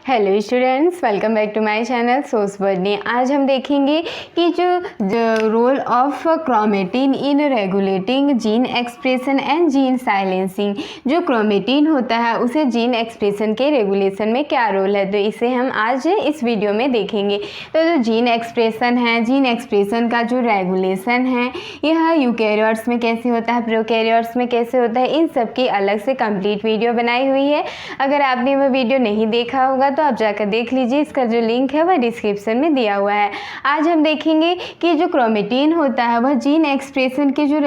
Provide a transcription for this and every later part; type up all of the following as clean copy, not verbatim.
Hello students, welcome back to my channel source Bernie. आज हम देखेंगे कि जो role of chromatin in regulating gene expression and gene silencing. जो chromatin होता है उसे जीन एक्सप्रेशन के रेगुलेशन में क्या रोल है, तो इसे हम आज इस वीडियो में देखेंगे। तो जो जीन एक्सप्रेशन है, जीन एक्सप्रेशन का जो रेगुलेशन है यह यूकैरियोट्स में कैसे होता है, प्रोकैरियोट्स में कैसे होता है, इन सब की अलग से कंप्लीट वीडियो बनाई हुई है। अगर आपने वह वीडियो नहीं देखा होगा तो आप जाकर देख लीजिए, इसका जो लिंक है वह डिस्क्रिप्शन में दिया हुआ है। आज हम देखेंगे कि जो क्रोमेटिन होता है वह जीन एक्सप्रेशन के जो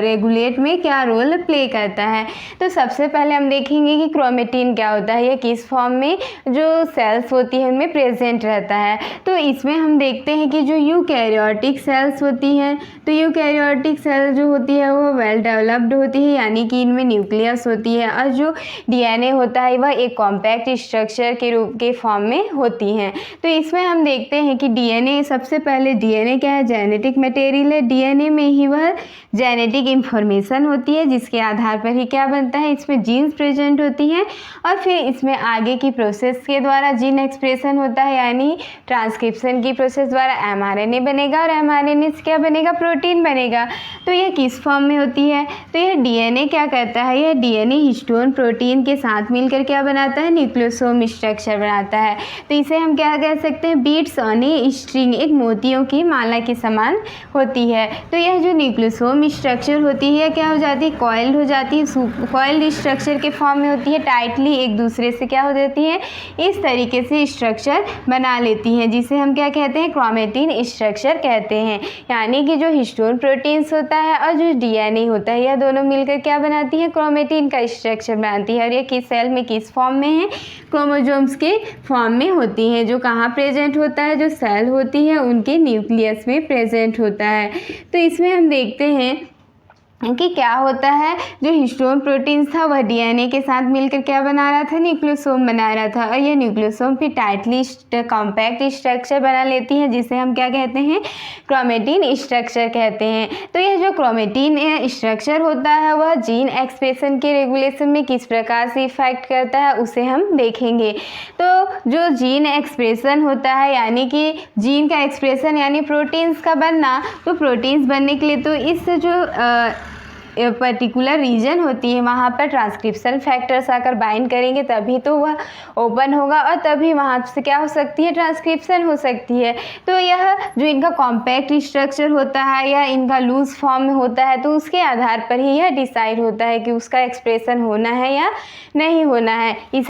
रेगुलेट में क्या रोल प्ले करता है। तो सबसे पहले हम देखेंगे कि क्रोमेटिन क्या होता है, यह किस फॉर्म में जो सेल्स होती है उनमें प्रेजेंट रहता है। तो इसमें हम देखते हैं कि जो यूकैरियोटिक सेल्स होती हैं, तो यूकैरियोटिक सेल जो होती है वो वेल डेवलप्ड होती है, यानी कि इनमें न्यूक्लियस होती है, और जो डीएनए होता है वह एक कॉम्पैक्ट स्ट्रक्चर के रूप के फॉर्म में होती हैं। तो इसमें हम देखते हैं कि डीएनए, सबसे पहले डीएनए क्या है, जेनेटिक मटेरियल है। डीएनए में ही वह जेनेटिक इंफॉर्मेशन होती है जिसके आधार पर ही क्या बनता है, इसमें जीन्स प्रेजेंट होती हैं, और फिर इसमें आगे की प्रोसेस के द्वारा जीन एक्सप्रेशन होता है, यानी ट्रांसक्रिप्शन की प्रोसेस द्वारा एमआरएनए बनेगा, और एमआरएनए से क्या बनेगा, प्रोटीन बनेगा। तो यह किस फॉर्म में होती है, तो यह डीएनए क्या करता है, यह डीएनए हिस्टोन प्रोटीन के साथ मिलकर क्या बनाता है, न्यूक्लियोसोम स्ट्रक्चर बनाता है। तो इसे हम क्या कह सकते हैं, बीट्स ऑन ए स्ट्रिंग, एक मोतियों की माला के समान होती है। तो यह जो न्यूक्लियोसोम स्ट्रक्चर होती है क्या हो जाती है, कॉइल्ड हो जाती है, कॉइल्ड स्ट्रक्चर के फॉर्म में होती है, टाइटली एक दूसरे से क्या हो जाती है, इस तरीके से स्ट्रक्चर बना लेती हैं, जिसे हम क्या कहते हैं, क्रोमेटिन स्ट्रक्चर कहते हैं। यानी कि जो हिस्टोन प्रोटीन्स होता है और जो डीएनए होता है, यह दोनों मिलकर क्या बनाती है, क्रोमेटिन का स्ट्रक्चर बनाती है। और ये किस सेल में, किस फॉर्म में है, क्रोमोसोम्स के फॉर्म में होती हैं। जो कहाँ प्रेजेंट होता है, जो सेल होती है उनके न्यूक्लियस में प्रेजेंट होता है। तो इसमें हम देखते हैं कि क्या होता है, जो हिस्टोन प्रोटीन्स था वह डीएनए के साथ मिलकर क्या बना रहा था, न्यूक्लियोसोम बना रहा था, और ये न्यूक्लियोसोम फिर टाइटली कॉम्पैक्ट स्ट्रक्चर बना लेती है, जिसे हम क्या कहते हैं, क्रोमेटिन स्ट्रक्चर कहते हैं। तो यह जो क्रोमेटिन स्ट्रक्चर होता है वह जीन एक्सप्रेशन के रेगुलेशन में किस प्रकार से इफेक्ट करता है उसे हम देखेंगे। तो जो जीन एक्सप्रेशन होता है, यानी कि जीन का एक्सप्रेशन यानी प्रोटीन्स का बनना, तो प्रोटीन्स बनने के लिए तो इस जो पर्टिकुलर रीजन होती है वहाँ पर ट्रांसक्रिप्शन फैक्टर्स आकर बाइंड करेंगे, तभी तो वह ओपन होगा और तभी वहाँ से क्या हो सकती है, ट्रांसक्रिप्शन हो सकती है। तो यह जो इनका कॉम्पैक्ट स्ट्रक्चर होता है या इनका लूज फॉर्म में होता है, तो उसके आधार पर ही यह डिसाइड होता है कि उसका एक्सप्रेशन होना है या नहीं होना है। इस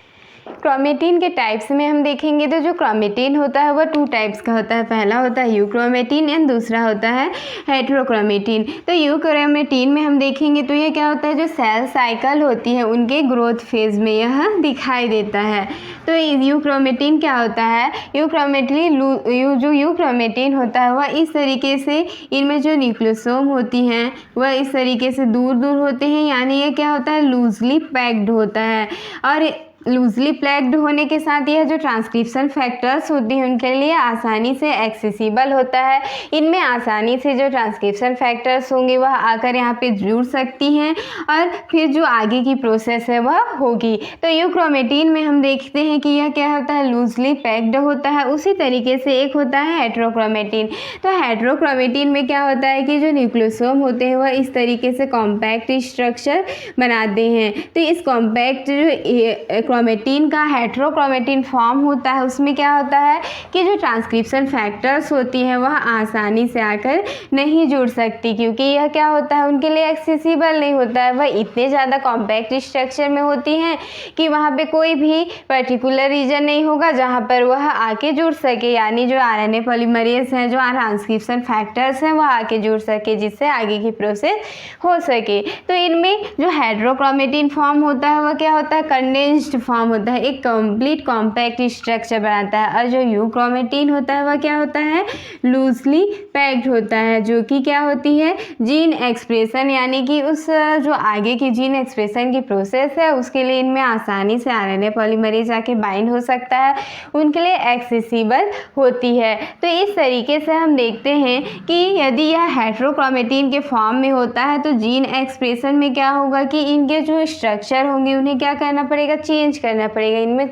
क्रोमेटिन के टाइप्स में हम देखेंगे तो जो क्रोमेटिन होता है वह 2 टाइप्स का होता है। पहला होता है यूक्रोमेटिन एंड दूसरा होता है हेट्रोक्रोमेटिन। तो यूक्रोमेटिन में हम देखेंगे तो ये क्या होता है, जो सेल साइकिल होती है उनके ग्रोथ फेज में यह दिखाई देता है। तो यूक्रोमेटिन क्या होता है, जो यूक्रोमेटिन होता है वह इस तरीके से, इनमें जो न्यूक्लियोसोम होती हैं वह इस तरीके से दूर दूर होते हैं, यानी ये क्या होता है, लूजली पैक्ड होता है। और लूजली पैक्ड होने के साथ यह जो ट्रांसक्रिप्शन फैक्टर्स होती हैं उनके लिए आसानी से एक्सेसिबल होता है। इनमें आसानी से जो ट्रांसक्रिप्शन फैक्टर्स होंगे वह आकर यहाँ पे जुड़ सकती हैं और फिर जो आगे की प्रोसेस है वह होगी। तो यूक्रोमेटिन में हम देखते हैं कि यह क्या होता है, लूजली पैक्ड होता है। उसी तरीके से एक होता है हेट्रोक्रोमेटिन। तो हेट्रोक्रोमेटिन में क्या होता है कि जो न्यूक्लियोसोम होते हैं वह इस तरीके से कॉम्पैक्ट स्ट्रक्चर बनाते हैं। तो इस कॉम्पैक्ट जो क्रोमेटिन का हेट्रोक्रोमेटिन फॉर्म होता है उसमें क्या होता है कि जो ट्रांसक्रिप्शन फैक्टर्स होती हैं वह आसानी से आकर नहीं जुड़ सकती, क्योंकि यह क्या होता है, उनके लिए एक्सेसिबल नहीं होता है। वह इतने ज़्यादा कॉम्पैक्ट स्ट्रक्चर में होती हैं कि वहाँ पे कोई भी पर्टिकुलर रीजन नहीं होगा जहाँ पर वह आके जुड़ सके, यानी जो आरएनए पॉलीमरेज हैं, जो ट्रांसक्रिप्शन फैक्टर्स हैं वह आके जुड़ सके, जिससे आगे की प्रोसेस हो सके। तो इनमें जो हेट्रोक्रोमेटिन फॉर्म होता है वह क्या होता है, कंडेंस्ड फॉर्म होता है, एक कंप्लीट कॉम्पैक्ट स्ट्रक्चर बनाता है। और जो यूक्रोमेटिन होता है वह क्या होता है, लूजली पैक्ड होता है, जो कि क्या होती है, जीन एक्सप्रेशन, यानी कि उस जो आगे की जीन एक्सप्रेशन की प्रोसेस है उसके लिए इनमें आसानी से आरएनए पॉलीमरेज आके बाइंड हो सकता है, उनके लिए एक्सेसिबल होती है। तो इस तरीके से हम देखते हैं कि यदि यह हेट्रोक्रोमेटिन के फॉर्म में होता है तो जीन एक्सप्रेशन में क्या होगा कि इनके जो स्ट्रक्चर होंगे उन्हें क्या करना पड़ेगा, चेंज चेंज करना पड़ेगा, इनमें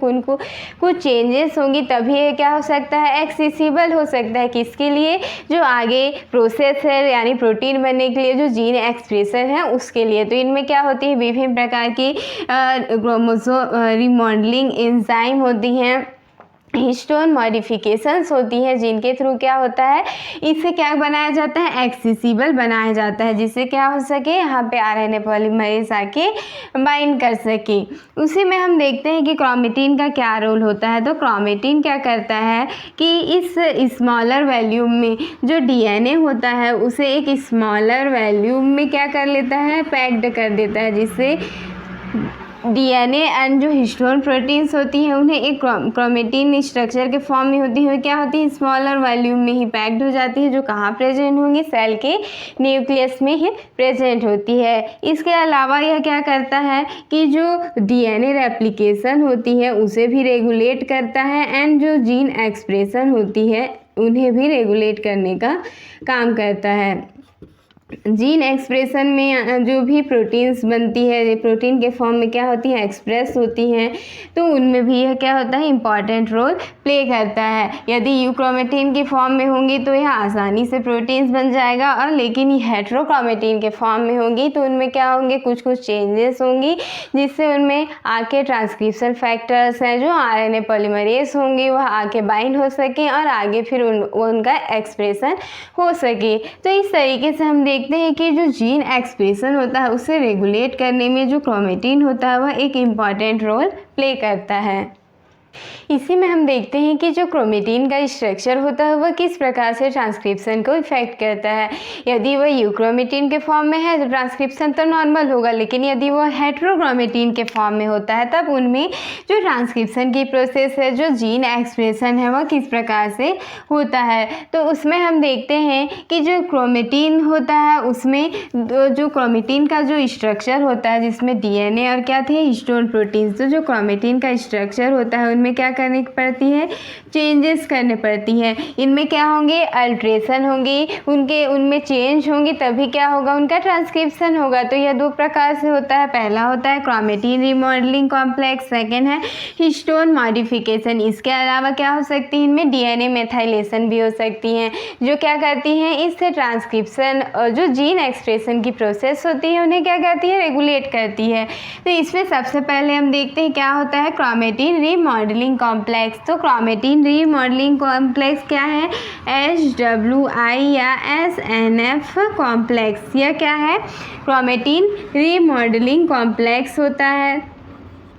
कुछ चेंजेस होंगी तभी ये क्या हो सकता है, एक्सेसिबल हो सकता है। किसके लिए, जो आगे प्रोसेस है यानी प्रोटीन बनने के लिए जो जीन एक्सप्रेशन है उसके लिए। तो इनमें क्या होती है, विभिन्न प्रकार की क्रोमोसोम रिमॉडलिंग एंजाइम होती हैं, हिस्टोन मॉडिफिकेशंस होती हैं, जिनके थ्रू क्या होता है, इसे क्या बनाया जाता है, एक्सेसिबल बनाया जाता है, जिससे क्या हो सके, यहाँ पे आरएनए पॉलीमरेज आके बाइंड कर सके। उसी में हम देखते हैं कि क्रोमेटिन का क्या रोल होता है। तो क्रोमेटिन क्या करता है कि इस स्मॉलर वैल्यूम में जो डीएनए होता है उसे एक स्मॉलर वैल्यूम में क्या कर लेता है, पैक्ड कर देता है, जिससे डीएनए एंड जो हिस्टोन प्रोटीन्स होती हैं उन्हें एक क्रोमेटिन स्ट्रक्चर के फॉर्म में होती है, क्या होती है, स्मॉलर वॉल्यूम में ही पैक्ड हो जाती है, जो कहाँ प्रेजेंट होंगी, सेल के न्यूक्लियस में ही प्रेजेंट होती है। इसके अलावा यह क्या करता है कि जो डीएनए रेप्लिकेशन होती है उसे भी रेगुलेट करता है एंड जो जीन एक्सप्रेशन होती है उन्हें भी रेगुलेट करने का काम करता है। जीन एक्सप्रेशन में जो भी प्रोटीन्स बनती है, प्रोटीन के फॉर्म में क्या होती है, एक्सप्रेस होती हैं, तो उनमें भी यह क्या होता है, इम्पॉर्टेंट रोल प्ले करता है। यदि यूक्रोमेटिन के फॉर्म में होंगी तो यह आसानी से प्रोटीन्स बन जाएगा, और लेकिन ये हेट्रोक्रोमेटिन के फॉर्म में होंगी तो उनमें क्या होंगे, कुछ चेंजेस होंगी, जिससे उनमें आके ट्रांसक्रिप्शन फैक्टर्स हैं जो आरएनए पॉलीमरेज होंगे वह आके बाइंड हो सकें और आगे फिर उनका एक्सप्रेशन हो सके। तो इस तरीके से हम देखते हैं कि जो जीन एक्सप्रेशन होता है उसे रेगुलेट करने में जो क्रोमेटिन होता है वह एक इम्पॉर्टेंट रोल प्ले करता है। इसी में हम देखते हैं कि जो क्रोमेटिन का स्ट्रक्चर होता है वह किस प्रकार से ट्रांसक्रिप्शन को इफेक्ट करता है। यदि वह यूक्रोमेटिन के फॉर्म में है तो ट्रांसक्रिप्शन तो नॉर्मल होगा, लेकिन यदि वह हेट्रोक्रोमेटिन के फॉर्म में होता है तब उनमें जो ट्रांसक्रिप्शन की प्रोसेस है, जो जीन एक्सप्रेशन है वह किस प्रकार से होता है। तो उसमें हम देखते हैं कि जो क्रोमेटिन होता है उसमें जो क्रोमेटिन का जो स्ट्रक्चर होता है जिसमें डीएनए और क्या थे, हिस्टोन प्रोटीन्स, तो जो क्रोमेटिन का स्ट्रक्चर होता है उनमें क्या करनी पड़ती है, चेंजेस करने पड़ती है। इनमें क्या होंगे, अल्ट्रेशन होंगी, उनमें चेंज होंगी, तभी क्या होगा, उनका ट्रांसक्रिप्शन होगा। तो यह दो प्रकार से होता है, पहला होता है क्रोमेटिन रिमॉडलिंग कॉम्प्लेक्स, सेकेंड है हिस्टोन मॉडिफिकेशन। इसके अलावा क्या हो सकती है, इनमें डीएनए मेथाइलेशन भी हो सकती हैं, जो क्या करती हैं, इससे ट्रांसक्रिप्शन और जो जीन एक्सप्रेशन की प्रोसेस होती है उन्हें क्या करती है, रेगुलेट करती है। तो इसमें सबसे पहले हम देखते हैं क्या होता है, क्रोमेटिन रीमॉडलिंग कॉम्प्लेक्स। तो क्रोमेटिन रीमॉडलिंग कॉम्प्लेक्स क्या है, HWI या SNF कॉम्प्लेक्स, यह क्या है, क्रोमेटिन रीमॉडलिंग कॉम्प्लेक्स होता है,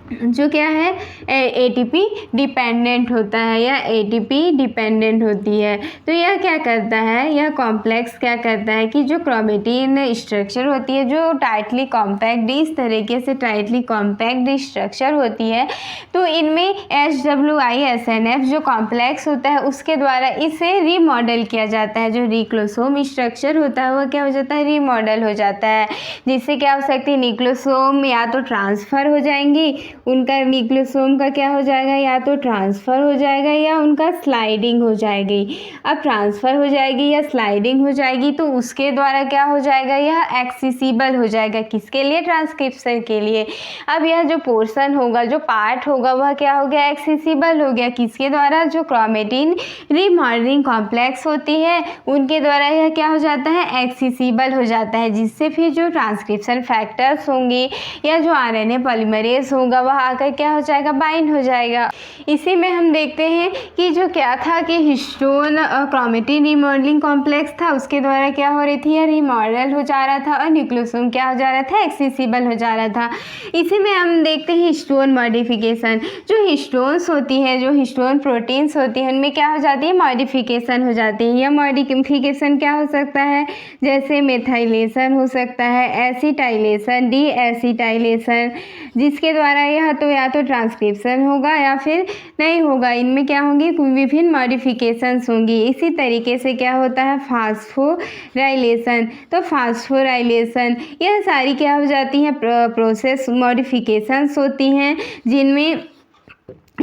जो क्या है, ATP डिपेंडेंट होता है या ATP डिपेंडेंट होती है। तो यह क्या करता है, यह कॉम्प्लेक्स क्या करता है कि जो क्रोमेटिन स्ट्रक्चर होती है जो टाइटली कॉम्पैक्ट, इस तरीके से टाइटली कॉम्पैक्ट स्ट्रक्चर होती है, तो इनमें HWI SNF जो कॉम्प्लेक्स होता है उसके द्वारा इसे रीमॉडल किया जाता है। जो न्यूक्लियोसोम स्ट्रक्चर होता है वह क्या हो जाता है, रीमॉडल हो जाता है, जिससे क्या हो सकती है, न्यूक्लियोसोम या तो ट्रांसफ़र हो जाएंगी, उनका न्यूक्लियोसोम का क्या हो जाएगा, या तो ट्रांसफ़र हो जाएगा या उनका स्लाइडिंग हो जाएगी। अब ट्रांसफ़र हो जाएगी या स्लाइडिंग हो जाएगी तो उसके द्वारा क्या हो जाएगा, यह एक्सेसिबल हो जाएगा, किसके लिए, ट्रांसक्रिप्शन के लिए। अब यह जो पोर्शन होगा, जो पार्ट होगा वह क्या हो गया, एक्सेसिबल हो गया, किसके द्वारा, जो क्रोमेटिन रीमॉडलिंग कॉम्प्लेक्स होती है उनके द्वारा यह क्या हो जाता है, एक्सेसिबल हो जाता है, जिससे फिर जो ट्रांसक्रिप्शन फैक्टर्स होंगे या जो आरएनए पॉलीमरेज होगा वह आकर क्या हो जाएगा, बाइंड हो जाएगा। इसी में हम देखते हैं कि जो क्या था कि हिस्टोन क्रोमेटिन रीमॉडलिंग कॉम्प्लेक्स था उसके द्वारा क्या हो रही थी, या रीमॉडल हो जा रहा था, और न्यूक्लियोसोम क्या हो जा रहा था, एक्सेसिबल हो जा रहा था। इसी में हम देखते हैं हिस्टोन मॉडिफिकेशन। जो हिस्टोन्स होती हैं, जो हिस्टोन प्रोटीन्स होती हैं उनमें क्या हो जाती है, मॉडिफिकेशन हो जाती है। यह मॉडिफिकेशन क्या हो सकता है, जैसे मेथाइलेशन हो सकता है, एसिटाइलेशन, डी एसिटाइलेशन, जिसके द्वारा यह तो या तो ट्रांसक्रिप्शन होगा या फिर नहीं होगा। इनमें क्या होंगी, विभिन्न मॉडिफिकेशंस होंगी। इसी तरीके से क्या होता है, फास्फोराइलेशन। तो फास्फोराइलेशन यह सारी क्या हो जाती हैं, प्रोसेस मॉडिफिकेशंस होती हैं, जिनमें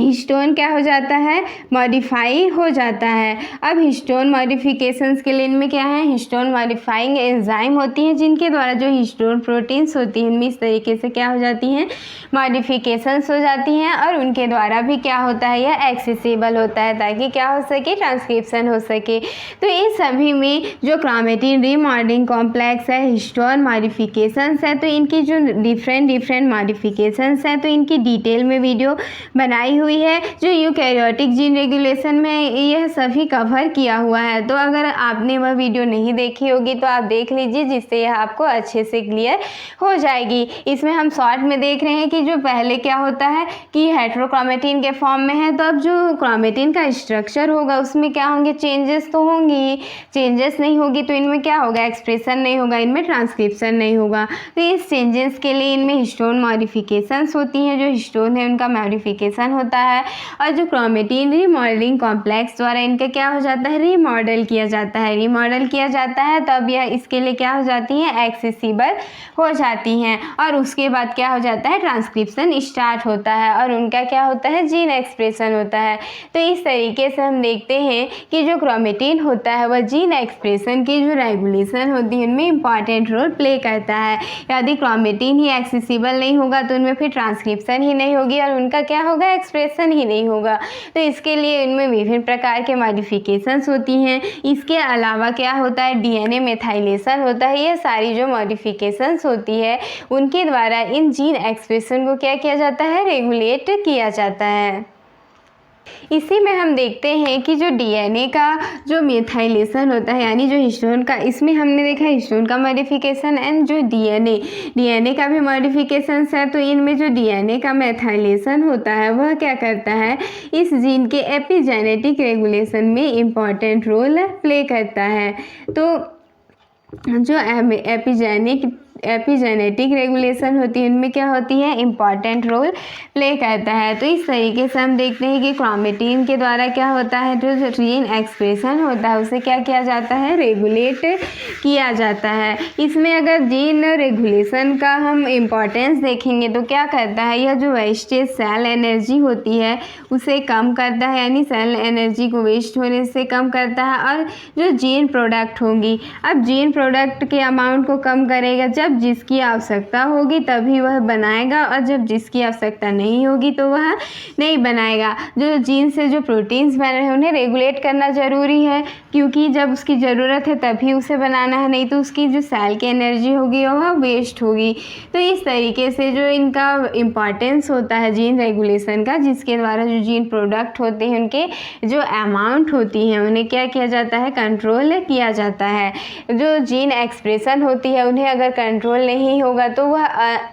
हिस्टोन क्या हो जाता है, मॉडिफाई हो जाता है। अब हिस्टोन मॉडिफिकेशंस के लिए इनमें क्या है, हिस्टोन मॉडिफाइंग एंजाइम होती हैं जिनके द्वारा जो हिस्टोन प्रोटीन्स होती हैं इनमें इस तरीके से क्या हो जाती हैं, मॉडिफिकेशंस हो जाती हैं और उनके द्वारा भी क्या होता है, यह एक्सेसिबल होता है ताकि क्या हो सके, ट्रांसक्रिप्शन हो सके। तो इन सभी में जो क्रोमेटिन रीमॉडलिंग कॉम्प्लेक्स है, हिस्टोन मॉडिफिकेशंस है, तो इनकी जो डिफरेंट मॉडिफिकेशंस हैं तो इनकी डिटेल में वीडियो बनाई हुई है जो यूकैरियोटिक जीन रेगुलेशन में यह सभी कवर किया हुआ है। तो अगर आपने वह वीडियो नहीं देखी होगी तो आप देख लीजिए जिससे यह आपको अच्छे से क्लियर हो जाएगी। इसमें हम शॉर्ट में देख रहे हैं कि जो पहले क्या होता है कि हेटेरोक्रोमेटिन के फॉर्म में है, तो अब जो क्रोमेटिन का स्ट्रक्चर होगा उसमें क्या होंगे, चेंजेस तो होंगी, चेंजेस नहीं होगी तो इनमें क्या होगा, एक्सप्रेशन नहीं होगा, इनमें ट्रांसक्रिप्शन नहीं होगा। तो इस चेंजेस के लिए इनमें हिस्टोन मॉडिफिकेशंस होती हैं, जो हिस्टोन है उनका मॉडिफिकेशन होता है और जो क्रोमेटिन रीमॉडलिंग कॉम्प्लेक्स द्वारा इनका क्या हो जाता है, रीमॉडल किया जाता है, रीमॉडल किया जाता है तब यह इसके लिए क्या हो जाती हैं, एक्सेसिबल हो जाती हैं और उसके बाद क्या हो जाता है, ट्रांसक्रिप्शन स्टार्ट होता है और उनका क्या होता है, जीन एक्सप्रेशन होता है। तो इस तरीके से हम देखते हैं कि जो क्रोमेटिन होता है वह जीन एक्सप्रेशन की जो रेगुलेशन होती है उनमें इंपॉर्टेंट रोल प्ले करता है। यदि क्रोमेटिन ही एक्सेसिबल नहीं होगा तो उनमें फिर ट्रांसक्रिप्शन ही नहीं होगी और उनका क्या होगा, एक्सप्रेशन ही नहीं होगा। तो इसके लिए इनमें विभिन्न प्रकार के मॉडिफिकेशंस होती हैं। इसके अलावा क्या होता है, डीएनए मेथाइलेशन होता है। ये सारी जो मॉडिफिकेशंस होती है उनके द्वारा इन जीन एक्सप्रेशन को क्या किया जाता है, रेगुलेट किया जाता है। इसी में हम देखते हैं कि जो डीएनए का जो मेथाइलेशन होता है यानी जो हिस्टोन का, इसमें हमने देखा हिस्टोन का मॉडिफिकेशन एंड जो डीएनए का भी मॉडिफिकेशंस है। तो इनमें जो डीएनए का मेथाइलेशन होता है वह क्या करता है, इस जीन के एपिजेनेटिक रेगुलेशन में इम्पॉर्टेंट रोल प्ले करता है। तो जो एपिजेनेटिक रेगुलेशन होती है उनमें क्या होती है, इम्पॉर्टेंट रोल प्ले करता है। तो इस तरीके से हम देखते हैं कि क्रोमेटिन के द्वारा क्या होता है, जो जीन एक्सप्रेशन होता है उसे क्या किया जाता है, रेगुलेट किया जाता है। इसमें अगर जीन रेगुलेशन का हम इम्पॉर्टेंस देखेंगे तो क्या करता है, यह जो वेस्टेज सेल एनर्जी होती है उसे कम करता है, यानी सेल एनर्जी को वेस्ट होने से कम करता है और जो जीन प्रोडक्ट होंगी, अब जीन प्रोडक्ट के अमाउंट को कम करेगा। जब जिसकी आवश्यकता होगी तभी वह बनाएगा और जब जिसकी आवश्यकता नहीं होगी तो वह नहीं बनाएगा। जो जीन से जो प्रोटीन्स बन रहे हैं उन्हें रेगुलेट करना ज़रूरी है क्योंकि जब उसकी ज़रूरत है तभी उसे बनाना है, नहीं तो उसकी जो सेल की एनर्जी होगी वह वेस्ट होगी। तो इस तरीके से जो इनका इम्पॉर्टेंस होता है जीन रेगुलेशन का, जिसके द्वारा जो जीन प्रोडक्ट होते हैं उनके जो अमाउंट होती है उन्हें क्या किया जाता है, कंट्रोल किया जाता है। जो जीन एक्सप्रेशन होती है उन्हें अगर कंट्रोल नहीं होगा तो वह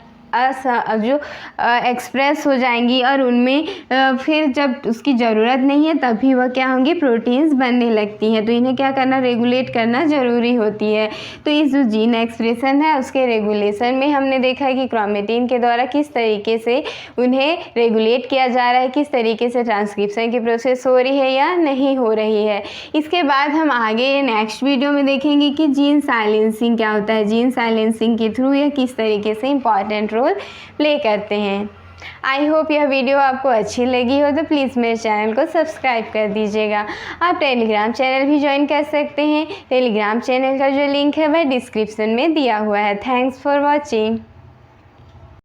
एक्सप्रेस हो जाएंगी और उनमें फिर जब उसकी ज़रूरत नहीं है तभी वह क्या होंगी, प्रोटीन्स बनने लगती हैं। तो इन्हें क्या करना, रेगुलेट करना ज़रूरी होती है। तो इस जो जीन एक्सप्रेशन है उसके रेगुलेशन में हमने देखा है कि क्रोमेटिन के द्वारा किस तरीके से उन्हें रेगुलेट किया जा रहा है, किस तरीके से ट्रांसक्रिप्शन की प्रोसेस हो रही है या नहीं हो रही है। इसके बाद हम आगे नेक्स्ट वीडियो में देखेंगे कि जीन साइलेंसिंग क्या होता है, जीन साइलेंसिंग के थ्रू यह किस तरीके से इंपॉर्टेंट रोल प्ले करते हैं। आई होप यह वीडियो आपको अच्छी लगी हो तो प्लीज़ मेरे चैनल को सब्सक्राइब कर दीजिएगा। आप टेलीग्राम चैनल भी ज्वाइन कर सकते हैं। टेलीग्राम चैनल का जो लिंक है वह डिस्क्रिप्शन में दिया हुआ है। Thanks for watching.